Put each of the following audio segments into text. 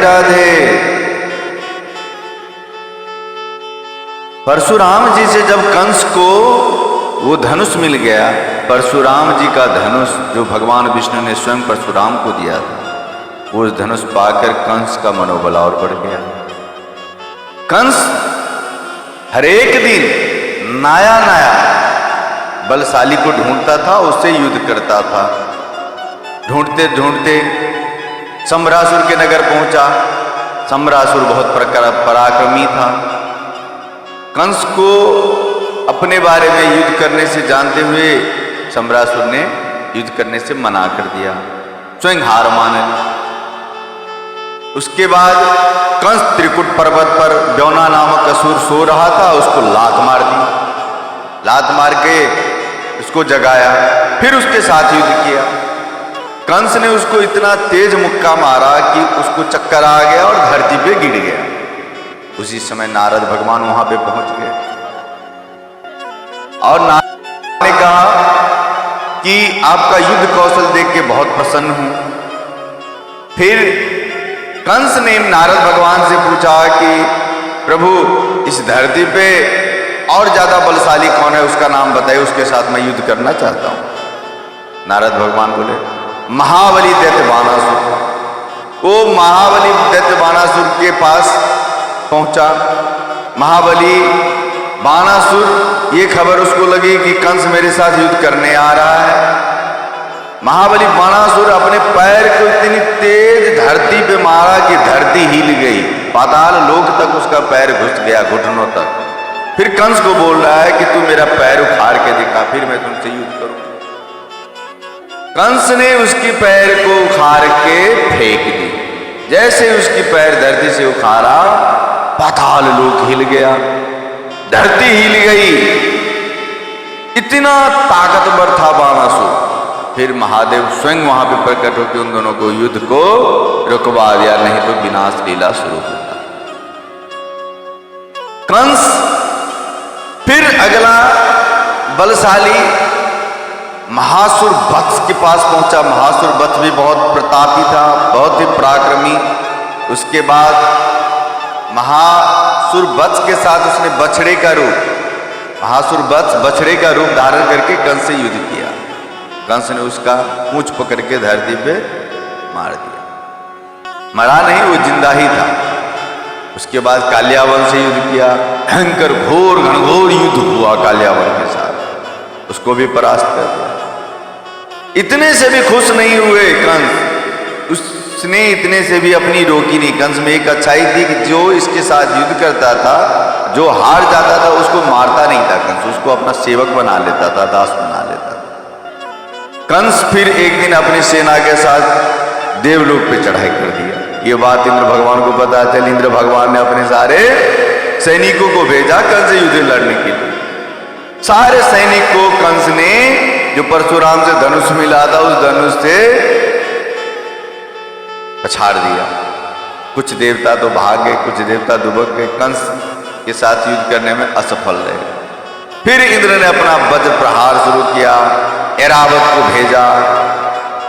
राधे। परशुराम जी से जब कंस को वो धनुष मिल गया, परशुराम जी का धनुष जो भगवान विष्णु ने स्वयं परशुराम को दिया था, वो धनुष पाकर कंस का मनोबल और बढ़ गया। कंस हर एक दिन नया नया बलशाली को ढूंढता था, उससे युद्ध करता था। ढूंढते ढूंढते सम्रासुर के नगर पहुंचा। सम्रासुर बहुत पराक्रमी था। कंस को अपने बारे में युद्ध करने से जानते हुए सम्रासुर ने युद्ध करने से मना कर दिया, स्वयं हार मान ली। उसके बाद कंस त्रिकुट पर्वत पर ब्योना नामक असुर सो रहा था, उसको लात मार दी। लात मार के उसको जगाया, फिर उसके साथ युद्ध किया। कंस ने उसको इतना तेज मुक्का मारा कि उसको चक्कर आ गया और धरती पे गिर गया। उसी समय नारद भगवान वहां पे पहुंच गए और नारद ने कहा कि आपका युद्ध कौशल देख के बहुत प्रसन्न हूं। फिर कंस ने नारद भगवान से पूछा कि प्रभु, इस धरती पे और ज्यादा बलशाली कौन है, उसका नाम बताइए, उसके साथ मैं युद्ध करना चाहता हूं। नारद भगवान बोले, महाबली दैत्य बाणासुर। वो महाबली दैत्य बाणासुर के पास पहुंचा। महाबली बाणासुर, ये खबर उसको लगी कि कंस मेरे साथ युद्ध करने आ रहा है। महाबली बाणासुर अपने पैर को इतनी तेज धरती पे मारा कि धरती हिल गई, पाताल लोक तक उसका पैर घुस गया, घुटनों तक। फिर कंस को बोल रहा है कि तू मेरा पैर उखाड़ के दिखा, फिर मैं तुमसे युद्ध करूं। कंस ने उसकी पैर को उखाड़ के फेंक दी। जैसे उसकी पैर धरती से उखाड़ा, पाताल लोक हिल गया, धरती हिल गई। इतना ताकतवर था बाणासुर। फिर महादेव स्वयं वहां पे प्रकट होकर उन दोनों को युद्ध को रुकवा दिया, नहीं तो विनाश लीला शुरू होता। कंस फिर अगला बलशाली महासुर वत्स के पास पहुंचा। महासुर वत्स भी बहुत प्रतापी था, बहुत ही पराक्रमी। उसके बाद महासुर वत्स के साथ उसने बछड़े का रूप, महासुर वत्स बछड़े का रूप धारण करके कंस से युद्ध किया। कंस ने उसका पूंछ पकड़ के धरती पे मार दिया। मरा नहीं, वो जिंदा ही था। उसके बाद कालियावन से युद्ध किया। भयंकर घोर घनघोर युद्ध हुआ कालियावन के साथ, उसको भी परास्त कर दिया। इतने से भी खुश नहीं हुए कंस, उसने इतने से भी अपनी रोकी नहीं। कंस में एक अच्छाई थी कि जो इसके साथ युद्ध करता था, जो हार जाता था, उसको मारता नहीं था कंस, उसको अपना सेवक बना लेता था, दास बना लेता था। कंस फिर एक दिन अपनी सेना के साथ देवलोक पे चढ़ाई कर दिया। ये बात इंद्र भगवान को पता चली। इंद्र भगवान ने अपने सारे सैनिकों को भेजा कंस से युद्ध लड़ने के लिए। सारे सैनिक को कंस ने, जो परशुराम से धनुष मिला था, उस धनुष से पछाड़ दिया। कुछ देवता तो भाग गए, कुछ देवता दुबक गए, कंस के साथ युद्ध करने में असफल रहे। फिर इंद्र ने अपना वज्र प्रहार शुरू किया, ऐरावत को भेजा,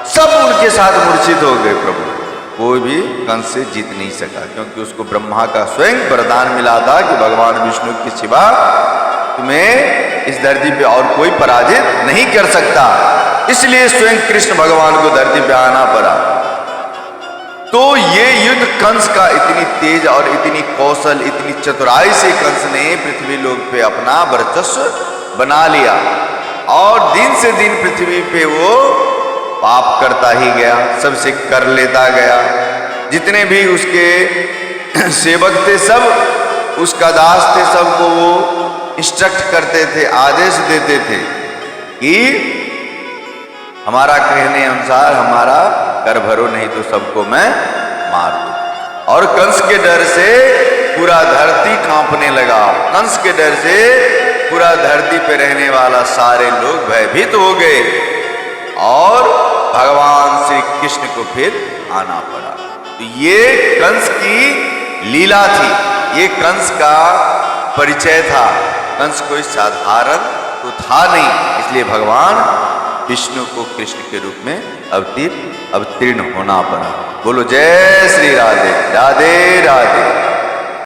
सब उनके साथ मूर्छित हो गए। प्रभु कोई भी कंस से जीत नहीं सका, क्योंकि उसको ब्रह्मा का स्वयं वरदान मिला था कि भगवान विष्णु के सिवा तुम्हें इस धरती पे और कोई पराजित नहीं कर सकता। इसलिए स्वयं कृष्ण भगवान को धरती पे आना पड़ा। तो ये युद्ध कंस का इतनी तेज और इतनी कौशल, इतनी चतुराई से कंस ने पृथ्वी लोक पे अपना वर्चस्व बना लिया और दिन से दिन पृथ्वी पे वो पाप करता ही गया, सबसे कर लेता गया। जितने भी उसके सेवक थे सब उसका दास थे, सबको वो इंस्ट्रक्ट करते थे, आदेश देते थे कि हमारा कहने अनुसार हमारा कर भरो, नहीं तो सबको मैं मार दूं। और कंस के डर से पूरा धरती कांपने लगा। कंस के डर से पूरा धरती पे रहने वाला सारे लोग भयभीत हो गए और भगवान श्री कृष्ण को फिर आना पड़ा। तो ये कंस की लीला थी, ये कंस का परिचय था। कंस कोई साधारण तो था नहीं, इसलिए भगवान विष्णु को कृष्ण के रूप में अवतीर्ण होना पड़ा। बोलो जय श्री राधे।